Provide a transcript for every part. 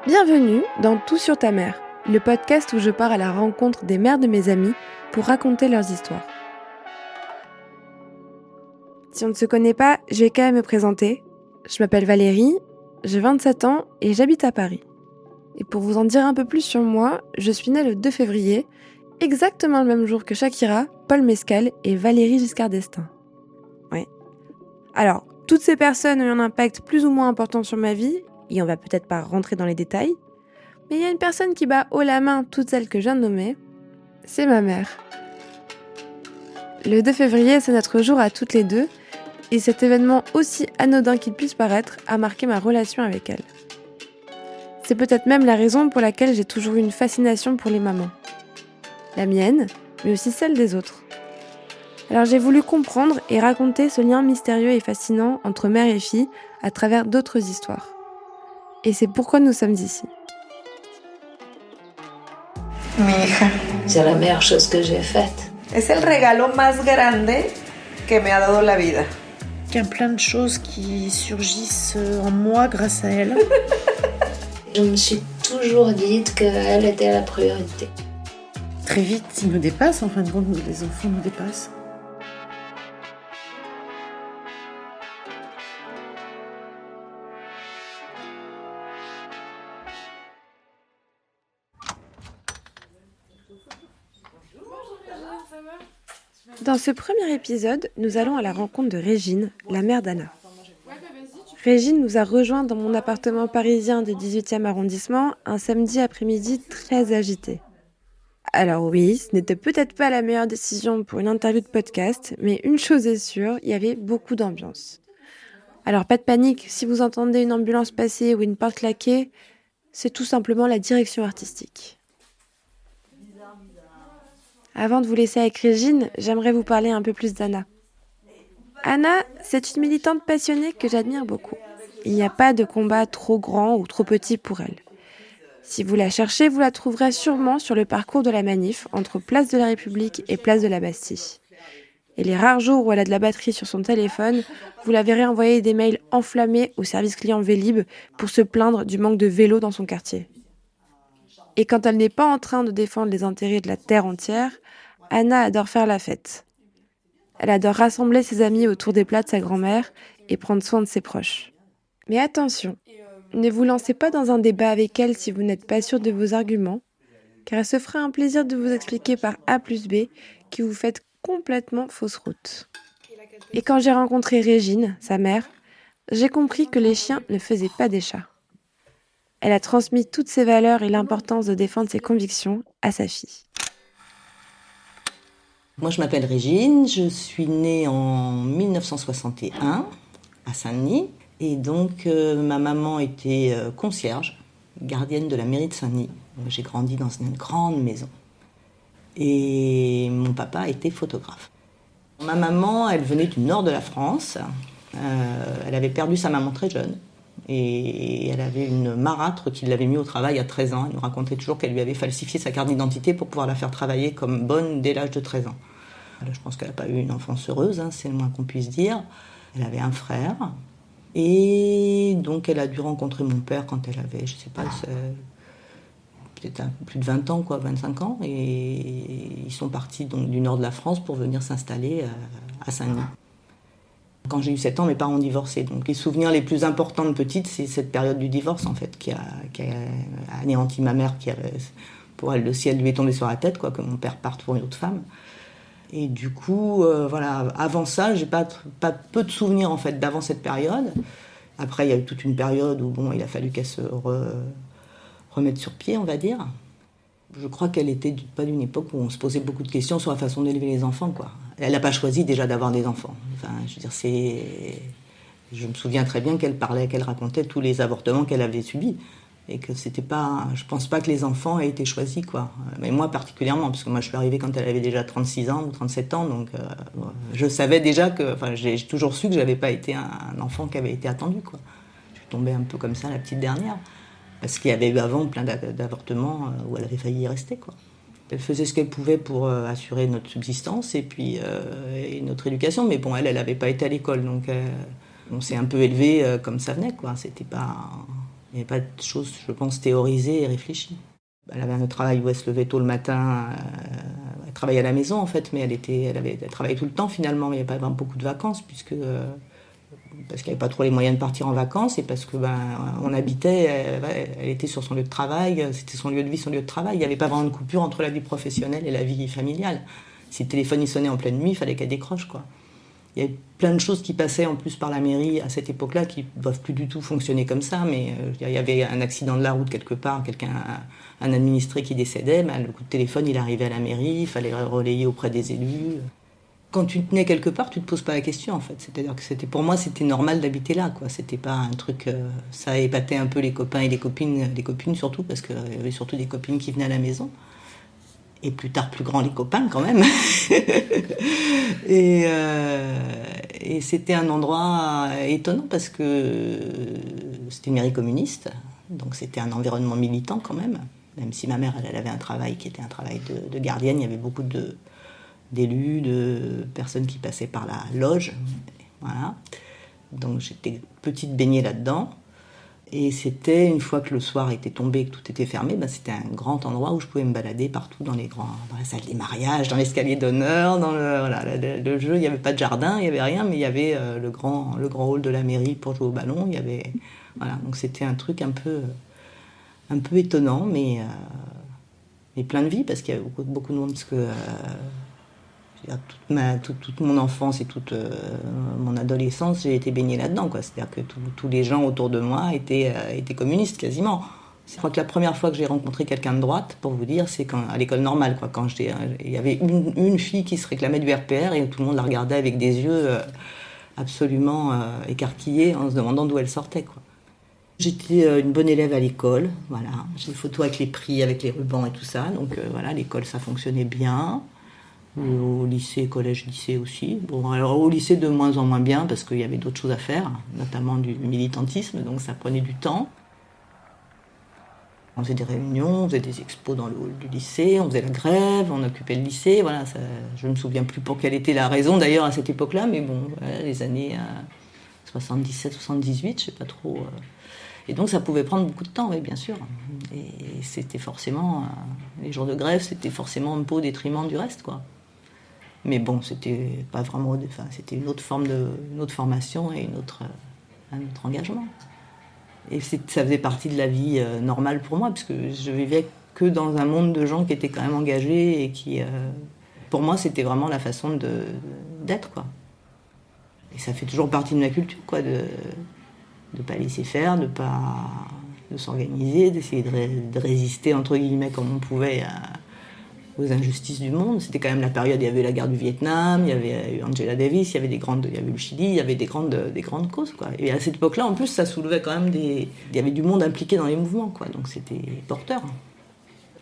Bienvenue dans Tout sur ta mère, le podcast où je pars à la rencontre des mères de mes amis pour raconter leurs histoires. Si on ne se connaît pas, je vais quand même me présenter. Je m'appelle Valérie, j'ai 27 ans et j'habite à Paris. Et pour vous en dire un peu plus sur moi, je suis née le 2 février, exactement le même jour que Shakira, Paul Mescal et Valérie Giscard d'Estaing. Ouais. Alors, toutes ces personnes ont eu un impact plus ou moins important sur ma vie, et on va peut-être pas rentrer dans les détails, mais il y a une personne qui bat haut la main toutes celles que je viens de nommer, c'est ma mère. Le 2 février, c'est notre jour à toutes les deux, et cet événement, aussi anodin qu'il puisse paraître, a marqué ma relation avec elle. C'est peut-être même la raison pour laquelle j'ai toujours eu une fascination pour les mamans. La mienne, mais aussi celle des autres. Alors j'ai voulu comprendre et raconter ce lien mystérieux et fascinant entre mère et fille à travers d'autres histoires. Et c'est pourquoi nous sommes ici. Mi hija. C'est la meilleure chose que j'ai faite. Es el regalo más grande que me ha dado la vida. Il y a plein de choses qui surgissent en moi grâce à elle. Je me suis toujours dit qu'elle était la priorité. Très vite, ils me dépassent, en fin de compte, les enfants me dépassent. Dans ce premier épisode, nous allons à la rencontre de Régine, la mère d'Anna. Régine nous a rejoints dans mon appartement parisien du 18e arrondissement un samedi après-midi très agité. Alors oui, ce n'était peut-être pas la meilleure décision pour une interview de podcast, mais une chose est sûre, il y avait beaucoup d'ambiance. Alors pas de panique, si vous entendez une ambulance passer ou une porte claquer, c'est tout simplement la direction artistique. Avant de vous laisser avec Régine, j'aimerais vous parler un peu plus d'Anna. Anna, c'est une militante passionnée que j'admire beaucoup. Il n'y a pas de combat trop grand ou trop petit pour elle. Si vous la cherchez, vous la trouverez sûrement sur le parcours de la manif entre Place de la République et Place de la Bastille. Et les rares jours où elle a de la batterie sur son téléphone, vous la verrez envoyer des mails enflammés au service client Vélib pour se plaindre du manque de vélos dans son quartier. Et quand elle n'est pas en train de défendre les intérêts de la terre entière, Anna adore faire la fête. Elle adore rassembler ses amis autour des plats de sa grand-mère et prendre soin de ses proches. Mais attention, ne vous lancez pas dans un débat avec elle si vous n'êtes pas sûr de vos arguments, car elle se fera un plaisir de vous expliquer par A plus B que vous faites complètement fausse route. Et quand j'ai rencontré Régine, sa mère, j'ai compris que les chiens ne faisaient pas des chats. Elle a transmis toutes ses valeurs et l'importance de défendre ses convictions à sa fille. Moi, je m'appelle Régine, je suis née en 1961 à Saint-Denis. Et donc, ma maman était concierge, gardienne de la mairie de Saint-Denis. J'ai grandi dans une grande maison. Et mon papa était photographe. Ma maman, elle venait du nord de la France. Elle avait perdu sa maman très jeune. Et elle avait une marâtre qui l'avait mis au travail à 13 ans. Elle nous racontait toujours qu'elle lui avait falsifié sa carte d'identité pour pouvoir la faire travailler comme bonne dès l'âge de 13 ans. Alors, je pense qu'elle n'a pas eu une enfance heureuse, c'est le moins qu'on puisse dire. Elle avait un frère. Et donc, elle a dû rencontrer mon père quand elle avait, je ne sais pas, peut-être plus de 20 ans, 25 ans. Et ils sont partis donc, du nord de la France pour venir s'installer à Saint-Denis. Quand j'ai eu 7 ans, mes parents ont divorcé. Donc les souvenirs les plus importants de petite, c'est cette période du divorce, en fait, qui a anéanti ma mère, qui avait, pour elle, le ciel lui est tombé sur la tête, que mon père parte pour une autre femme. Et du coup, voilà, avant ça, j'ai pas peu de souvenirs, en fait, d'avant cette période. Après, il y a eu toute une période où, il a fallu qu'elle se remette sur pied, on va dire. Je crois qu'elle était pas d'une époque où on se posait beaucoup de questions sur la façon d'élever les enfants, Elle n'a pas choisi déjà d'avoir des enfants. Enfin, je veux dire, je me souviens très bien qu'elle racontait tous les avortements qu'elle avait subis. Et que c'était pas... Je pense pas que les enfants aient été choisis, Mais moi particulièrement, parce que moi je suis arrivée quand elle avait déjà 36 ans ou 37 ans, donc je savais déjà que... Enfin, j'ai toujours su que j'avais pas été un enfant qui avait été attendu, Je suis tombée un peu comme ça, la petite dernière. Parce qu'il y avait eu avant plein d'avortements où elle avait failli y rester, Elle faisait ce qu'elle pouvait pour assurer notre subsistance et puis et notre éducation. Mais bon, elle n'avait pas été à l'école, donc on s'est un peu élevé comme ça venait, C'était pas... Il n'y avait pas de choses, je pense, théorisées et réfléchies. Elle avait un travail où elle se levait tôt le matin, elle travaillait à la maison en fait, mais elle travaillait tout le temps finalement. Il n'y avait pas vraiment beaucoup de vacances parce qu'il n'y avait pas trop les moyens de partir en vacances et parce que on habitait, elle était sur son lieu de travail, c'était son lieu de vie, son lieu de travail. Il n'y avait pas vraiment de coupure entre la vie professionnelle et la vie familiale. Si le téléphone il sonnait en pleine nuit, il fallait qu'elle décroche quoi. Il y avait plein de choses qui passaient en plus par la mairie à cette époque-là qui ne doivent plus du tout fonctionner comme ça, mais il y avait un accident de la route quelque part, un administré qui décédait, le coup de téléphone il arrivait à la mairie, il fallait relayer auprès des élus. Quand tu tenais quelque part, tu ne te poses pas la question en fait. C'est-à-dire que pour moi c'était normal d'habiter là, quoi. C'était pas un truc, ça épatait un peu les copains et les copines surtout, parce qu'il y avait surtout des copines qui venaient à la maison. Et plus tard, plus grands les copains quand même. et c'était un endroit étonnant parce que c'était une mairie communiste, donc c'était un environnement militant quand même. Même si ma mère, elle avait un travail qui était un travail de gardienne, il y avait beaucoup d'élus, de personnes qui passaient par la loge. Voilà. Donc j'étais petite baignée là-dedans. Et c'était, une fois que le soir était tombé, que tout était fermé, c'était un grand endroit où je pouvais me balader partout dans la salle des mariages, dans l'escalier d'honneur, dans le jeu. Il n'y avait pas de jardin, il n'y avait rien, mais il y avait le grand hall de la mairie pour jouer au ballon. Il y avait, voilà, donc c'était un truc un peu étonnant, mais plein de vie, parce qu'il y avait beaucoup de monde, parce que toute mon enfance et toute mon adolescence, j'ai été baignée là-dedans, quoi. C'est-à-dire que tous les gens autour de moi étaient communistes, quasiment. Je crois que la première fois que j'ai rencontré quelqu'un de droite, pour vous dire, c'est à l'école normale, quoi. Il y avait une fille qui se réclamait du RPR et tout le monde la regardait avec des yeux absolument écarquillés en se demandant d'où elle sortait, quoi. J'étais une bonne élève à l'école, voilà. J'ai des photos avec les prix, avec les rubans et tout ça. Donc voilà, l'école, ça fonctionnait bien. Au lycée, collège, lycée aussi. Bon, alors au lycée de moins en moins bien parce qu'il y avait d'autres choses à faire, notamment du militantisme, donc ça prenait du temps. On faisait des réunions, on faisait des expos dans le hall du lycée, on faisait la grève, on occupait le lycée, voilà. Je ne me souviens plus pour quelle était la raison d'ailleurs à cette époque-là, mais bon, voilà, les années 77, 78, je sais pas trop. Et donc ça pouvait prendre beaucoup de temps, oui, bien sûr. Et c'était forcément, les jours de grève, c'était forcément un peu au détriment du reste, quoi. Mais bon, c'était pas vraiment, c'était une autre formation et un autre engagement. Et ça faisait partie de la vie normale pour moi, parce que je vivais que dans un monde de gens qui étaient quand même engagés et qui, pour moi, c'était vraiment la façon d'être, quoi. Et ça fait toujours partie de ma culture, quoi, de pas laisser faire, de s'organiser, d'essayer de résister, entre guillemets, comme on pouvait aux injustices du monde. C'était quand même la période, il y avait la guerre du Vietnam, il y avait eu Angela Davis, il y avait le Chili, il y avait des grandes causes, quoi. Et à cette époque-là, en plus, ça soulevait quand même il y avait du monde impliqué dans les mouvements, quoi. Donc c'était porteur.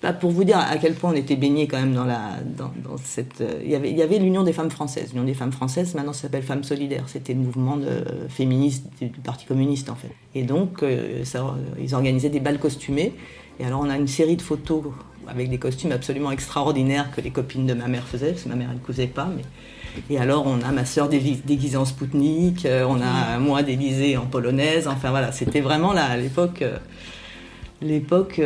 Là, pour vous dire à quel point on était baigné quand même dans cette... Il y avait l'Union des femmes françaises. L'Union des femmes françaises, maintenant, ça s'appelle Femmes solidaires. C'était le mouvement féministe du Parti communiste, en fait. Et donc, ils organisaient des bals costumés. Et alors, on a une série de photos avec des costumes absolument extraordinaires que les copines de ma mère faisaient, parce que ma mère, elle ne cousait pas. Et alors, on a ma sœur déguisée en Spoutnik, on a moi déguisée en polonaise. Enfin, voilà, c'était vraiment là, à l'époque militante.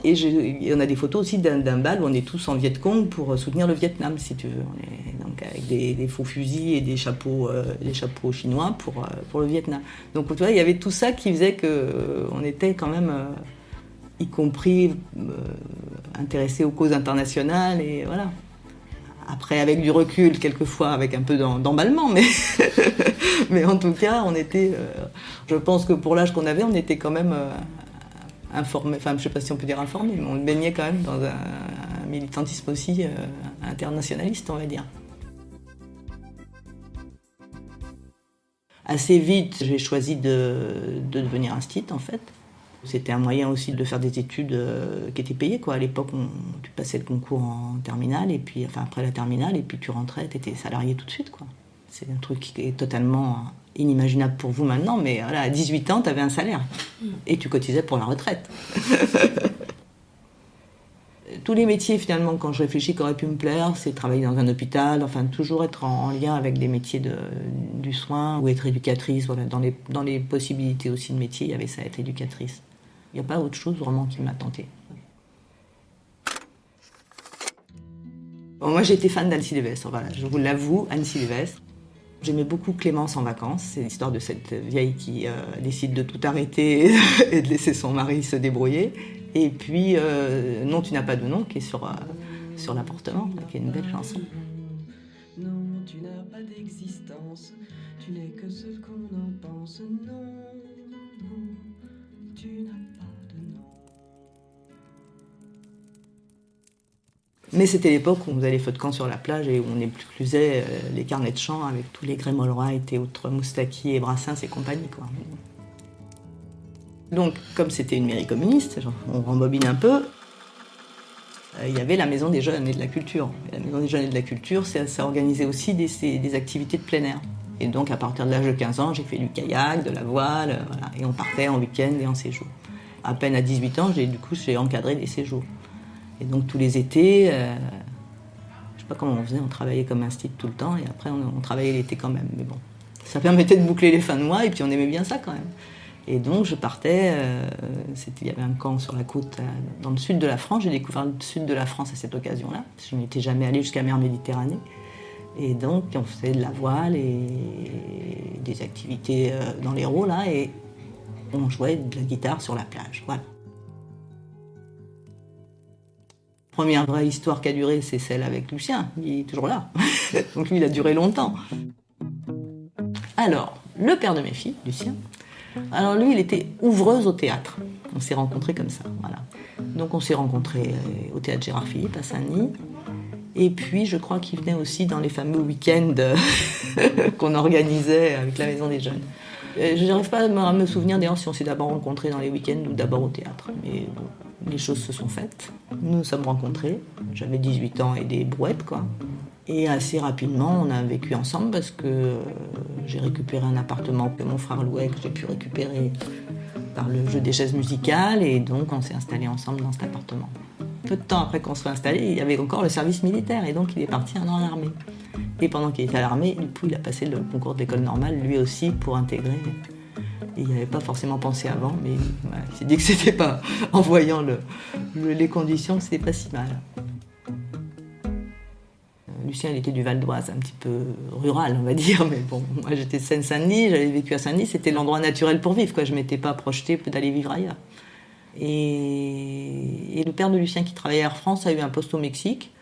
Et on a des photos aussi d'un bal où on est tous en Viet Cong pour soutenir le Vietnam, si tu veux. On est donc avec des faux fusils et des chapeaux chinois pour le Vietnam. Donc tu vois, il y avait tout ça qui faisait qu'on était quand même, y compris intéressés aux causes internationales, et voilà. Après, avec du recul, quelquefois avec un peu d'emballement, mais en tout cas, on était... je pense que pour l'âge qu'on avait, on était quand même informés, enfin, je ne sais pas si on peut dire informés, mais on baignait quand même dans un militantisme aussi internationaliste, on va dire. Assez vite, j'ai choisi de devenir instite, en fait. C'était un moyen aussi de faire des études qui étaient payées, quoi. À l'époque, tu passais le concours en terminale, et puis, enfin, après la terminale, et puis tu rentrais, tu étais salarié tout de suite, quoi. C'est un truc qui est totalement inimaginable pour vous maintenant, mais voilà, à 18 ans, tu avais un salaire. Et tu cotisais pour la retraite. tous les métiers, finalement, quand je réfléchis, qui auraient pu me plaire, c'est travailler dans un hôpital, enfin, toujours être en lien avec des métiers du soin, ou être éducatrice. Voilà. Dans les possibilités aussi de métier, il y avait ça, être éducatrice. Il n'y a pas autre chose vraiment qui m'a tentée. Bon, moi, j'ai été fan d'Anne Sylvestre, voilà, je vous l'avoue, Anne Sylvestre. J'aimais beaucoup Clémence en vacances, c'est l'histoire de cette vieille qui décide de tout arrêter et de laisser son mari se débrouiller. Et puis, Non, tu n'as pas de nom, qui est sur l'appartement, qui est une belle chanson. Non, tu n'as pas d'existence, tu n'es que ce qu'on en pense. Non, non, tu n'as pas de nom. Mais c'était l'époque où on faisait les feux de camp sur la plage et où on éclusait les carnets de chant avec tous les Graham Allwright et autres Moustaki et Brassens et compagnie, quoi. Donc, comme c'était une mairie communiste, on rembobine un peu, il y avait la Maison des Jeunes et de la Culture. Et la Maison des Jeunes et de la Culture, ça organisait aussi des activités de plein air. Et donc, à partir de l'âge de 15 ans, j'ai fait du kayak, de la voile, voilà, et on partait en week-end et en séjour. À peine à 18 ans, j'ai encadré des séjours. Et donc, tous les étés, je sais pas comment on faisait, on travaillait comme un style tout le temps, et après, on travaillait l'été quand même. Mais bon, ça permettait de boucler les fins de mois, et puis on aimait bien ça quand même. Et donc je partais, il y avait un camp sur la côte dans le sud de la France. J'ai découvert le sud de la France à cette occasion-là. Je n'étais jamais allée jusqu'à mer Méditerranée. Et donc on faisait de la voile et des activités dans l'Hérault, là, et on jouait de la guitare sur la plage. Voilà. La première vraie histoire qui a duré, c'est celle avec Lucien. Il est toujours là. Donc lui, il a duré longtemps. Alors, le père de mes filles, Lucien, alors lui, il était ouvreuse au théâtre. On s'est rencontrés comme ça, voilà. Donc on s'est rencontrés au théâtre Gérard Philippe à Saint-Denis. Et puis je crois qu'il venait aussi dans les fameux week-ends qu'on organisait avec la Maison des Jeunes. Je n'arrive pas à me souvenir d'ailleurs si on s'est d'abord rencontrés dans les week-ends ou d'abord au théâtre. Mais bon, les choses se sont faites. Nous nous sommes rencontrés. J'avais 18 ans et des brouettes, quoi. Et assez rapidement, on a vécu ensemble parce que j'ai récupéré un appartement que mon frère louait, que j'ai pu récupérer par le jeu des chaises musicales. Et donc, on s'est installés ensemble dans cet appartement. Peu de temps après qu'on soit installés, il y avait encore le service militaire. Et donc, il est parti 1 an à l'armée. Et pendant qu'il était à l'armée, du coup, il a passé le concours de l'école normale, lui aussi, pour intégrer. Et il n'y avait pas forcément pensé avant, mais voilà, il s'est dit que c'était pas, en voyant les conditions, que c'était pas si mal. Lucien, il était du Val d'Oise, un petit peu rural, on va dire, mais bon, moi j'étais de Seine-Saint-Denis, j'avais vécu à Saint-Denis, c'était l'endroit naturel pour vivre, quoi. Je ne m'étais pas projetée d'aller vivre ailleurs. Et le père de Lucien, qui travaillait à Air France, a eu un poste au Mexique,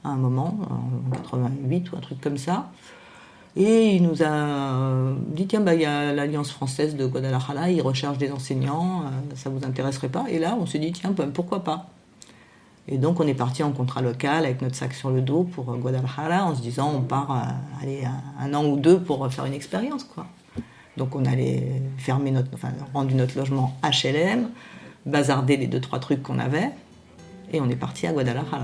à un moment, en 88 ou un truc comme ça. Et il nous a dit, tiens, il y a l'Alliance française de Guadalajara, ils recherchent des enseignants, ça vous intéresserait pas? Et là, on s'est dit, tiens, pourquoi pas? Et donc, on est parti en contrat local avec notre sac sur le dos pour Guadalajara, en se disant, on part aller 1 an ou 2 pour faire une expérience, quoi. Donc, on allait rendu notre logement HLM, bazarder les 2-3 trucs qu'on avait, et on est parti à Guadalajara.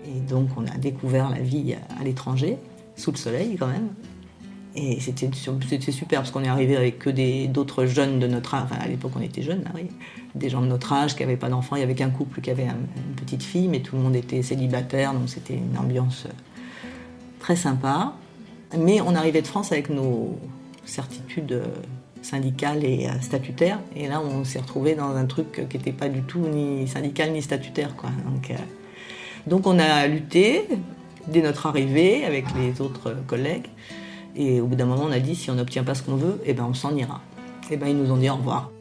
Et donc, on a découvert la vie à l'étranger, sous le soleil quand même. Et c'était super, parce qu'on est arrivé avec que d'autres jeunes de notre âge. Enfin, à l'époque, on était jeunes, là, oui. Des gens de notre âge qui n'avaient pas d'enfants. Il y avait qu'un couple qui avait une petite fille, mais tout le monde était célibataire, donc c'était une ambiance très sympa. Mais on arrivait de France avec nos certitudes syndicales et statutaires. Et là, on s'est retrouvés dans un truc qui n'était pas du tout ni syndical ni statutaire, quoi. Donc on a lutté dès notre arrivée avec les autres collègues. Et au bout d'un moment, on a dit, si on n'obtient pas ce qu'on veut, eh ben, on s'en ira. Eh ben, ils nous ont dit au revoir.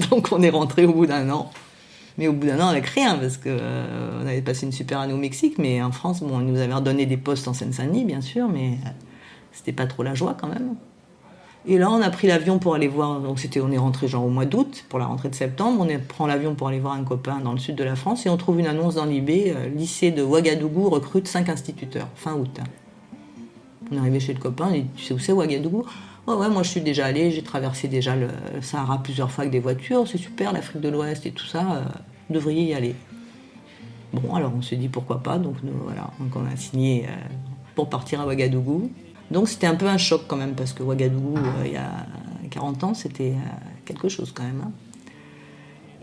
Donc on est rentrés au bout d'1 an. Mais au bout d'1 an avec rien, parce qu'on avait passé une super année au Mexique, mais en France, bon, ils nous avaient redonné des postes en Seine-Saint-Denis, bien sûr, mais c'était pas trop la joie quand même. Et là, on a pris l'avion pour aller voir, donc on est rentré genre au mois d'août, pour la rentrée de septembre, prend l'avion pour aller voir un copain dans le sud de la France, et on trouve une annonce dans l'IB, lycée de Ouagadougou recrute 5 instituteurs, fin août. On est arrivé chez le copain, il dit, tu sais où c'est Ouagadougou? Ouais, moi je suis déjà allé, j'ai traversé déjà le Sahara plusieurs fois avec des voitures, c'est super, l'Afrique de l'Ouest et tout ça, vous devriez y aller. Bon, alors on s'est dit pourquoi pas, donc on a signé pour partir à Ouagadougou. Donc c'était un peu un choc quand même, parce que Ouagadougou, il y a 40 ans, c'était quelque chose quand même. Hein.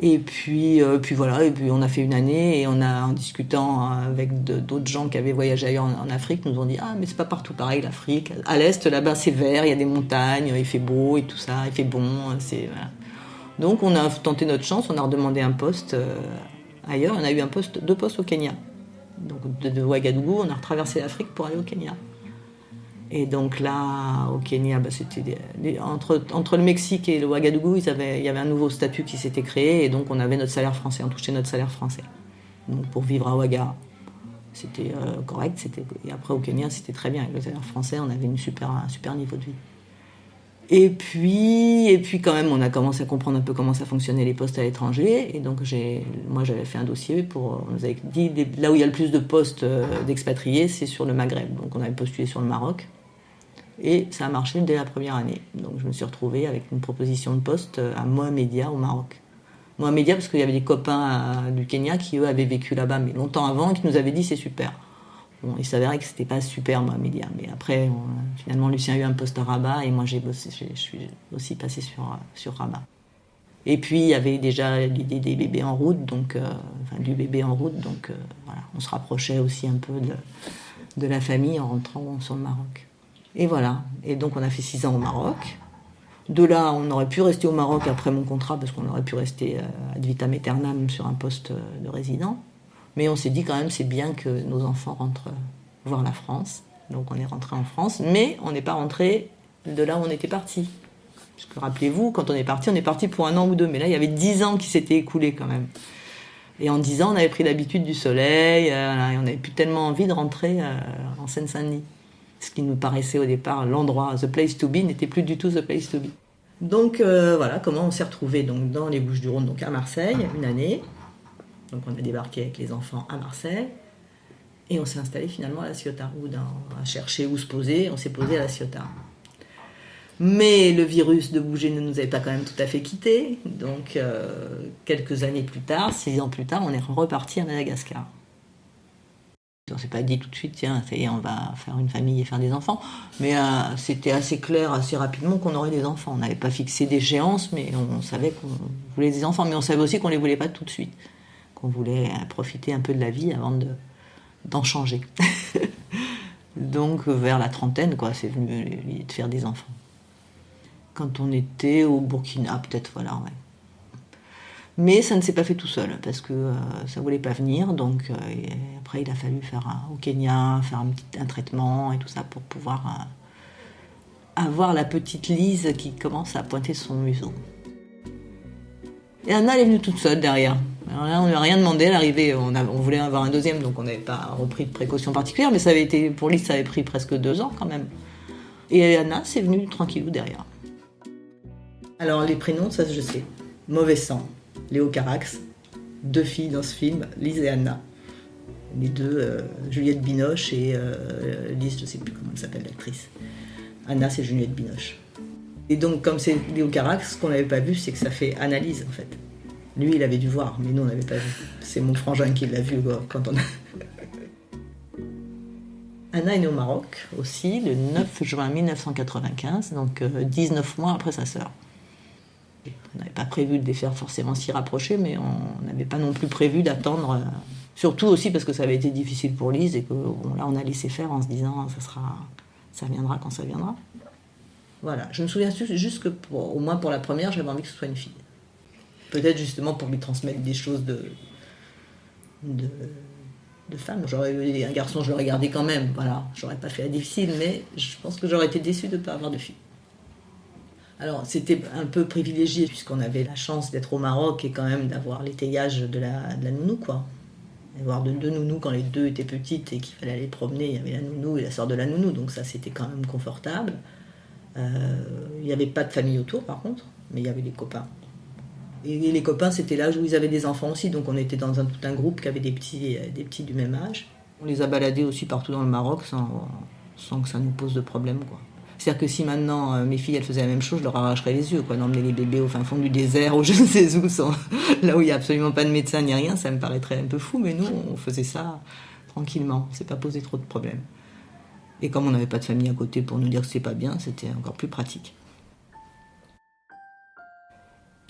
Et puis voilà, et puis on a fait une année et en discutant avec d'autres gens qui avaient voyagé ailleurs en Afrique, nous ont dit mais c'est pas partout pareil l'Afrique. À l'est là-bas c'est vert, il y a des montagnes, il fait beau et tout ça, il fait bon, voilà. Donc on a tenté notre chance, on a redemandé un poste ailleurs, on a eu deux postes au Kenya. Donc de Ouagadougou, on a retraversé l'Afrique pour aller au Kenya. Et donc là, au Kenya, c'était entre le Mexique et le Ouagadougou, il y avait un nouveau statut qui s'était créé, et donc on avait notre salaire français, on touchait notre salaire français. Donc pour vivre à Ouaga, c'était correct. Et après au Kenya, c'était très bien. Avec le salaire français, on avait un super niveau de vie. Et puis quand même, on a commencé à comprendre un peu comment ça fonctionnait les postes à l'étranger. Et donc moi j'avais fait un dossier on nous avait dit là où il y a le plus de postes d'expatriés, c'est sur le Maghreb. Donc on avait postulé sur le Maroc. Et ça a marché dès la première année. Donc je me suis retrouvée avec une proposition de poste à Mohamedia au Maroc. Mohamedia parce qu'il y avait des copains du Kenya qui eux avaient vécu là-bas mais longtemps avant et qui nous avaient dit c'est super. Bon, il s'avérait que c'était pas super Mohamedia, mais après finalement Lucien a eu un poste à Rabat et moi je suis aussi passée sur Rabat. Et puis il y avait déjà l'idée des bébés en route, du bébé en route, donc voilà, on se rapprochait aussi un peu de la famille en rentrant sur le Maroc. Et voilà, et donc on a fait 6 ans au Maroc. De là, on aurait pu rester au Maroc après mon contrat, parce qu'on aurait pu rester ad vitam aeternam sur un poste de résident. Mais on s'est dit quand même, c'est bien que nos enfants rentrent voir la France. Donc on est rentré en France, mais on n'est pas rentré de là où on était parti. Parce que rappelez-vous, quand on est parti pour 1 an ou 2. Mais là, il y avait 10 ans qui s'étaient écoulés quand même. Et en 10 ans, on avait pris l'habitude du soleil, et on n'avait plus tellement envie de rentrer en Seine-Saint-Denis. Ce qui nous paraissait au départ l'endroit, the place to be, n'était plus du tout the place to be. Donc voilà comment on s'est retrouvés dans les Bouches-du-Rhône, donc à Marseille, une année. Donc on a débarqué avec les enfants à Marseille et on s'est installé finalement à La Ciotat. À chercher où se poser, on s'est posé à La Ciotat. Mais le virus de bouger ne nous avait pas quand même tout à fait quittés. Donc quelques années plus tard, 6 ans plus tard, on est reparti à Madagascar. On ne s'est pas dit tout de suite, tiens, ça y est, on va faire une famille et faire des enfants. Mais c'était assez clair, assez rapidement qu'on aurait des enfants. On n'avait pas fixé d'échéance, mais on savait qu'on voulait des enfants. Mais on savait aussi qu'on ne les voulait pas tout de suite. Qu'on voulait profiter un peu de la vie avant d'en changer. Donc vers la trentaine, c'est venu l'idée de faire des enfants. Quand on était au Burkina, peut-être, voilà, ouais. Mais ça ne s'est pas fait tout seul, parce que ça ne voulait pas venir. Donc après, il a fallu faire au Kenya, faire un traitement et tout ça pour pouvoir avoir la petite Lise qui commence à pointer son museau. Et Anna, elle est venue toute seule derrière. Alors là, on ne lui a rien demandé, elle est arrivée, on voulait avoir un deuxième, donc on n'avait pas repris de précautions particulières, mais pour Lise, ça avait pris presque 2 ans quand même. Et Anna, c'est venue tranquillou derrière. Alors les prénoms, ça je sais. Mauvais sang. Léo Carax, 2 filles dans ce film, Lise et Anna. Les 2, Juliette Binoche et Lise, je ne sais plus comment elle s'appelle l'actrice. Anna, c'est Juliette Binoche. Et donc, comme c'est Léo Carax, ce qu'on n'avait pas vu, c'est que ça fait Analyse, en fait. Lui, il avait dû voir, mais nous, on n'avait pas vu. C'est mon frangin qui l'a vu quand on a... Anna est née au Maroc, aussi, le 9 juin 1995, donc 19 mois après sa sœur. On n'avait pas prévu de les faire forcément s'y rapprocher, mais on n'avait pas non plus prévu d'attendre. Surtout aussi parce que ça avait été difficile pour Lise et que là on a laissé faire en se disant ça viendra quand ça viendra. Voilà, je me souviens juste que au moins pour la première, j'avais envie que ce soit une fille. Peut-être justement pour lui transmettre des choses de femme. J'aurais eu un garçon, je l'aurais gardé quand même. Voilà, j'aurais pas fait la difficile, mais je pense que j'aurais été déçue de ne pas avoir de fille. Alors, c'était un peu privilégié, puisqu'on avait la chance d'être au Maroc et quand même d'avoir l'étayage de la nounou, quoi. D'avoir 2 nounous quand les 2 étaient petites et qu'il fallait aller promener, il y avait la nounou et la sœur de la nounou, donc ça, c'était quand même confortable. Il n'y avait pas de famille autour, par contre, mais il y avait des copains. Et les copains, c'était l'âge où ils avaient des enfants aussi, donc on était dans tout un groupe qui avait des petits du même âge. On les a baladés aussi partout dans le Maroc sans que ça nous pose de problème, quoi. C'est-à-dire que si maintenant mes filles elles faisaient la même chose, je leur arracherais les yeux, quoi, d'emmener les bébés au fin fond du désert ou je ne sais où, là où il n'y a absolument pas de médecin ni rien, ça me paraîtrait un peu fou, mais nous on faisait ça tranquillement, c'est pas posé trop de problèmes. Et comme on n'avait pas de famille à côté pour nous dire que c'est pas bien, c'était encore plus pratique.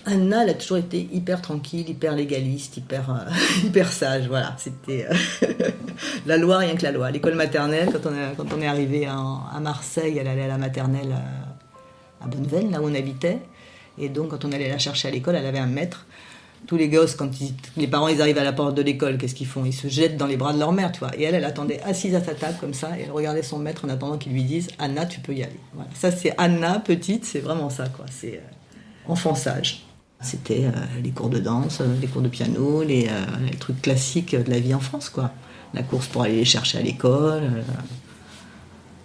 Anna, elle a toujours été hyper tranquille, hyper légaliste, hyper sage, voilà. C'était la loi, rien que la loi. À l'école maternelle, quand on est arrivé à Marseille, elle allait à la maternelle à Bonneveine, là où on habitait. Et donc, quand on allait la chercher à l'école, elle avait un maître. Tous les gosses, les parents ils arrivent à la porte de l'école, qu'est-ce qu'ils font? Ils se jettent dans les bras de leur mère, tu vois. Et elle attendait assise à sa table comme ça, et elle regardait son maître en attendant qu'il lui dise « Anna, tu peux y aller ». Voilà. Ça, c'est Anna, petite, c'est vraiment ça, quoi. C'est enfant sage. C'était les cours de danse, les cours de piano, les trucs classiques de la vie en France, quoi. La course pour aller les chercher à l'école.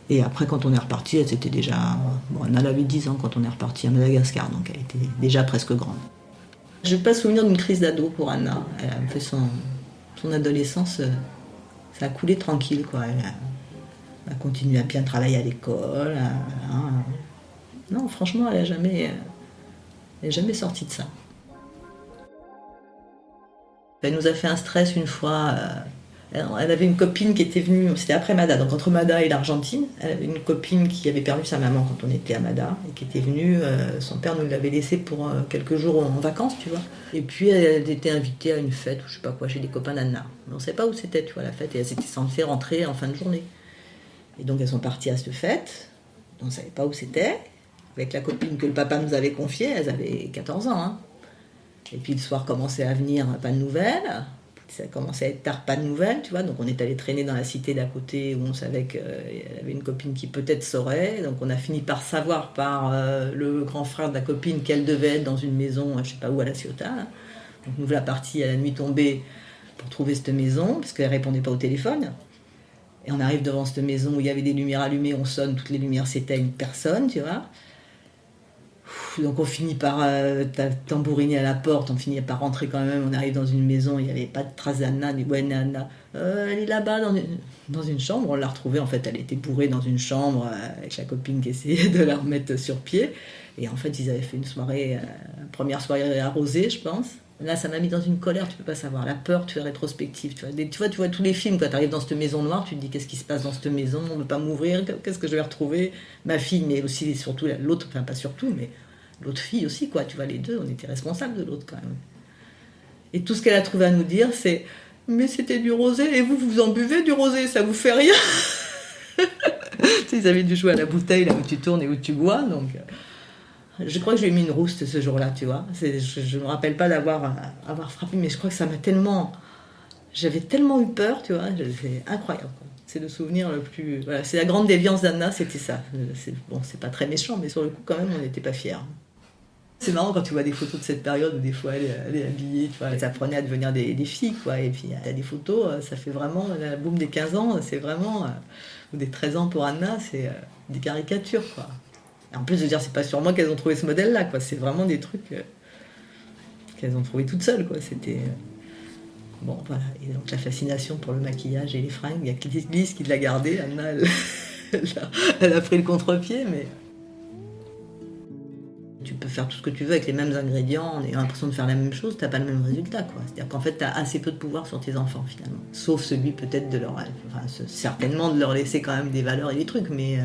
Et après, quand on est reparti, elle était déjà... Bon, Anna avait 10 ans quand on est reparti à Madagascar, donc elle était déjà presque grande. Je n'ai pas souvenir d'une crise d'ado pour Anna. Elle a fait son adolescence, ça a coulé tranquille, quoi. Elle a continué à bien travailler à l'école. Non, franchement, elle n'est jamais sortie de ça. Elle nous a fait un stress une fois. Elle avait une copine qui était venue, c'était après Mada, donc entre Mada et l'Argentine, elle avait une copine qui avait perdu sa maman quand on était à Mada, et qui était venue, son père nous l'avait laissée pour quelques jours en vacances, tu vois. Et puis elle était invitée à une fête, ou je sais pas quoi, chez des copains d'Anna. Mais on ne savait pas où c'était, tu vois, la fête, et elles étaient censées rentrer en fin de journée. Et donc elles sont parties à cette fête, on ne savait pas où c'était, avec la copine que le papa nous avait confiée, elles avaient 14 ans, hein. Et puis le soir commençait à venir, pas de nouvelles. Ça commençait à être tard, pas de nouvelles, tu vois. Donc on est allé traîner dans la cité d'à côté où on savait qu'elle avait une copine qui peut-être saurait. Donc on a fini par savoir par le grand frère de la copine qu'elle devait être dans une maison, je sais pas où, à La Ciotat. Là. Donc nous voilà partis à la nuit tombée pour trouver cette maison, parce qu'elle répondait pas au téléphone. Et on arrive devant cette maison où il y avait des lumières allumées, on sonne, toutes les lumières s'éteignent, personne, tu vois. Donc on finit par tambouriner à la porte, on finit par rentrer quand même, on arrive dans une maison, il n'y avait pas de trace d'Anna, ni ouais, Anna, elle est là-bas dans une chambre, on l'a retrouvée, en fait elle était bourrée dans une chambre avec la copine qui essayait de la remettre sur pied, et en fait ils avaient fait une soirée, première soirée arrosée je pense. Là ça m'a mis dans une colère, tu peux pas savoir, la peur, tu fais rétrospective, tu vois tous les films, quand tu arrives dans cette maison noire, tu te dis qu'est-ce qui se passe dans cette maison, on ne veut pas m'ouvrir, qu'est-ce que je vais retrouver, ma fille, mais aussi surtout l'autre, enfin pas surtout, mais l'autre fille aussi, quoi, tu vois, les deux, on était responsables de l'autre quand même. Et tout ce qu'elle a trouvé à nous dire, c'est « Mais c'était du rosé, et vous en buvez du rosé, ça vous fait rien ?» Tu sais, ils avaient dû jouer à la bouteille, là où tu tournes et où tu bois, donc... Je crois que je lui ai mis une rouste ce jour-là, tu vois. Je ne me rappelle pas d'avoir frappé, mais je crois que ça m'a tellement... J'avais tellement eu peur, tu vois, c'est incroyable, quoi. C'est le souvenir le plus... Voilà, c'est la grande déviance d'Anna, c'était ça. Bon, c'est pas très méchant, mais sur le coup, quand même, on n'était pas fiers. C'est marrant quand tu vois des photos de cette période où des fois elle est habillée, tu vois, elle apprenait à devenir des filles, quoi. Et puis t'as des photos, ça fait vraiment, la boum des 15 ans, c'est vraiment, ou des 13 ans pour Anna, c'est des caricatures, quoi. Et en plus, je veux dire, c'est pas sur moi qu'elles ont trouvé ce modèle-là, quoi. C'est vraiment des trucs qu'elles ont trouvé toutes seules, quoi. C'était... Bon, voilà. Et donc la fascination pour le maquillage et les fringues, il y a Lise qui l'a gardée, Anna, elle a pris le contre-pied, mais... Tu peux faire tout ce que tu veux avec les mêmes ingrédients, en ayant l'impression de faire la même chose, t'as pas le même résultat, quoi. C'est-à-dire qu'en fait, t'as assez peu de pouvoir sur tes enfants, finalement. Sauf celui, peut-être, certainement de leur laisser quand même des valeurs et des trucs, mais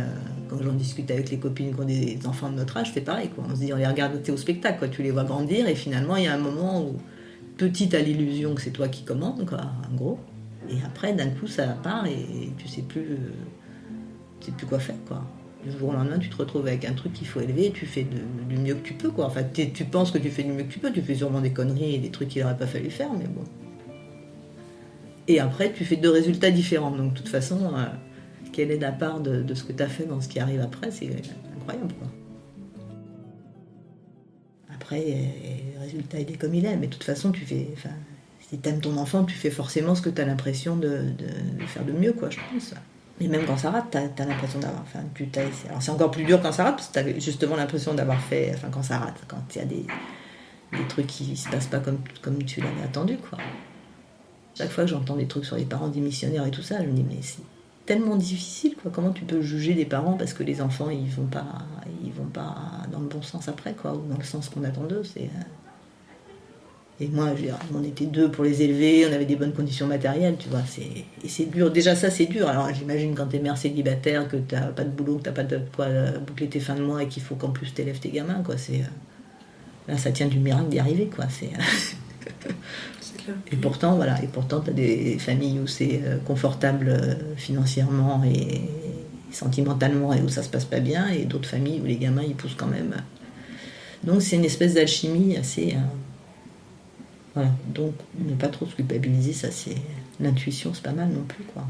quand j'en discute avec les copines qui ont des enfants de notre âge, c'est pareil, quoi. On se dit, on les regarde, t'es au spectacle, quoi. Tu les vois grandir, et finalement, il y a un moment où, petit, t'as l'illusion que c'est toi qui commandes, quoi, en gros. Et après, d'un coup, ça part, et tu sais plus quoi faire, quoi. Du jour au lendemain, tu te retrouves avec un truc qu'il faut élever, et tu fais du mieux que tu peux, quoi. Enfin, tu penses que tu fais du mieux que tu peux, tu fais sûrement des conneries et des trucs qu'il n'aurait pas fallu faire, mais bon. Et après, tu fais deux résultats différents. Donc, de toute façon, quelle est la part de ce que tu as fait dans ce qui arrive après, c'est incroyable, quoi. Après, le résultat, il est comme il est, mais de toute façon, si tu aimes ton enfant, tu fais forcément ce que tu as l'impression de faire de mieux, quoi, je pense. Et même quand ça rate, t'as l'impression d'avoir... Alors c'est encore plus dur quand ça rate, parce que t'as justement l'impression d'avoir fait... Enfin, quand ça rate, quand il y a des trucs qui se passent pas comme tu l'avais attendu, quoi. Chaque fois que j'entends des trucs sur les parents démissionnaires et tout ça, je me dis, mais c'est tellement difficile, quoi. Comment tu peux juger des parents parce que les enfants, ils vont pas dans le bon sens après, quoi, ou dans le sens qu'on attend d'eux, c'est... Et moi, on était deux pour les élever, on avait des bonnes conditions matérielles, tu vois. Et c'est dur. Déjà, ça, c'est dur. Alors, j'imagine quand t'es mère célibataire, que t'as pas de boulot, que t'as pas de quoi boucler tes fins de mois et qu'il faut qu'en plus t'élèves tes gamins, quoi. Là, ça tient du miracle d'y arriver, quoi. C'est clair. Et pourtant, voilà. Et pourtant, t'as des familles où c'est confortable financièrement et sentimentalement et où ça se passe pas bien, et d'autres familles où les gamins ils poussent quand même. Donc c'est une espèce d'alchimie assez. Voilà. Donc ne pas trop se culpabiliser, ça c'est l'intuition, c'est pas mal non plus, quoi.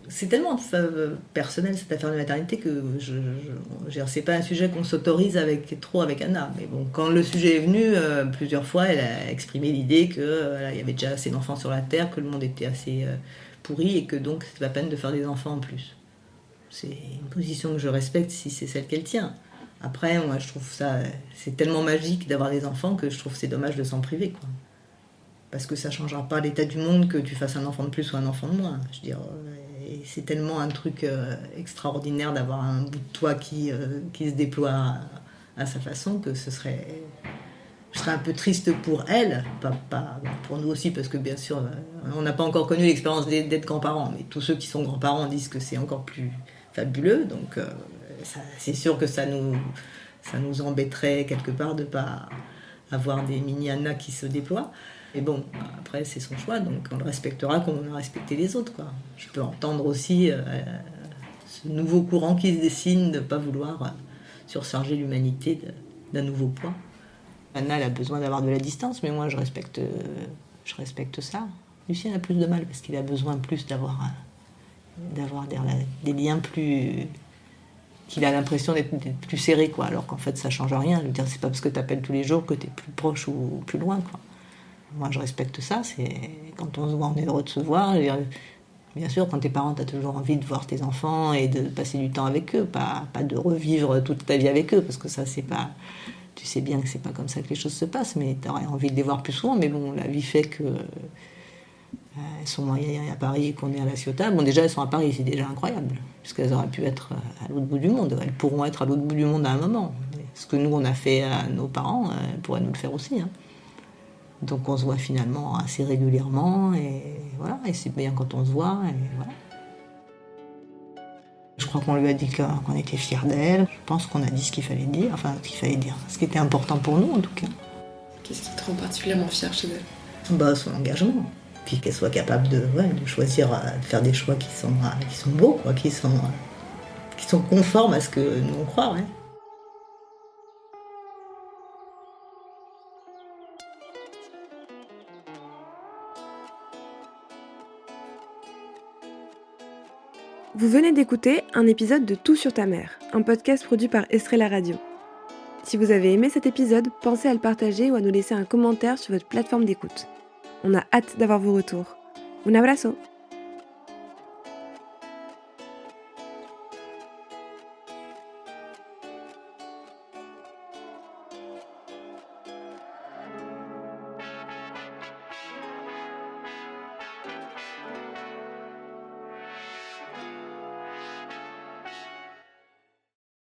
C'est tellement personnel cette affaire de maternité que c'est pas un sujet qu'on s'autorise trop avec Anna. Mais bon, quand le sujet est venu, plusieurs fois, elle a exprimé l'idée que il y avait déjà assez d'enfants sur la Terre, que le monde était assez pourri et que donc c'est pas peine de faire des enfants en plus. C'est une position que je respecte si c'est celle qu'elle tient. Après, moi, je trouve ça, c'est tellement magique d'avoir des enfants que je trouve que c'est dommage de s'en priver, quoi. Parce que ça changera pas l'état du monde que tu fasses un enfant de plus ou un enfant de moins. Je veux dire, et c'est tellement un truc extraordinaire d'avoir un bout de toi qui se déploie à sa façon que je serais un peu triste pour elle, pas pour nous aussi, parce que bien sûr, on n'a pas encore connu l'expérience d'être grands-parents, mais tous ceux qui sont grands-parents disent que c'est encore plus fabuleux, donc c'est sûr que ça nous embêterait quelque part de ne pas avoir des mini-Anna qui se déploient. Et bon, après, c'est son choix, donc on le respectera comme on a respecté les autres, quoi. Je peux entendre aussi ce nouveau courant qui se dessine de ne pas vouloir surcharger l'humanité d'un nouveau poids. Anna, elle a besoin d'avoir de la distance, mais moi, je respecte ça. Lucien a plus de mal, parce qu'il a besoin plus d'avoir des liens plus... qu'il a l'impression d'être plus serré, quoi, alors qu'en fait, ça change rien. Je veux dire, c'est pas parce que tu appelles tous les jours que tu es plus proche ou plus loin, quoi. Moi, je respecte ça. C'est quand on se voit, on est heureux de se voir. Bien sûr, quand t'es parent, t'as toujours envie de voir tes enfants et de passer du temps avec eux, pas de revivre toute ta vie avec eux, parce que ça, c'est pas... Tu sais bien que c'est pas comme ça que les choses se passent, mais t'aurais envie de les voir plus souvent. Mais bon, la vie fait que elles sont moyennes à Paris et qu'on est à La Ciotat. Bon, déjà, elles sont à Paris, c'est déjà incroyable, puisqu'elles auraient pu être à l'autre bout du monde. Elles pourront être à l'autre bout du monde à un moment. Ce que nous, on a fait à nos parents, elles pourraient nous le faire aussi, hein. Donc on se voit finalement assez régulièrement, et voilà, et c'est bien quand on se voit, et voilà. Je crois qu'on lui a dit qu'on était fiers d'elle. Je pense qu'on a dit ce qu'il fallait dire, ce qui était important pour nous en tout cas. Qu'est-ce qui te rend particulièrement fière chez elle ? Bah, son engagement, puis qu'elle soit capable de choisir, de faire des choix qui sont beaux, quoi, qui sont conformes à ce que nous on croit, ouais. Vous venez d'écouter un épisode de Tout sur ta mère, un podcast produit par Estrella Radio. Si vous avez aimé cet épisode, pensez à le partager ou à nous laisser un commentaire sur votre plateforme d'écoute. On a hâte d'avoir vos retours. Un abrazo!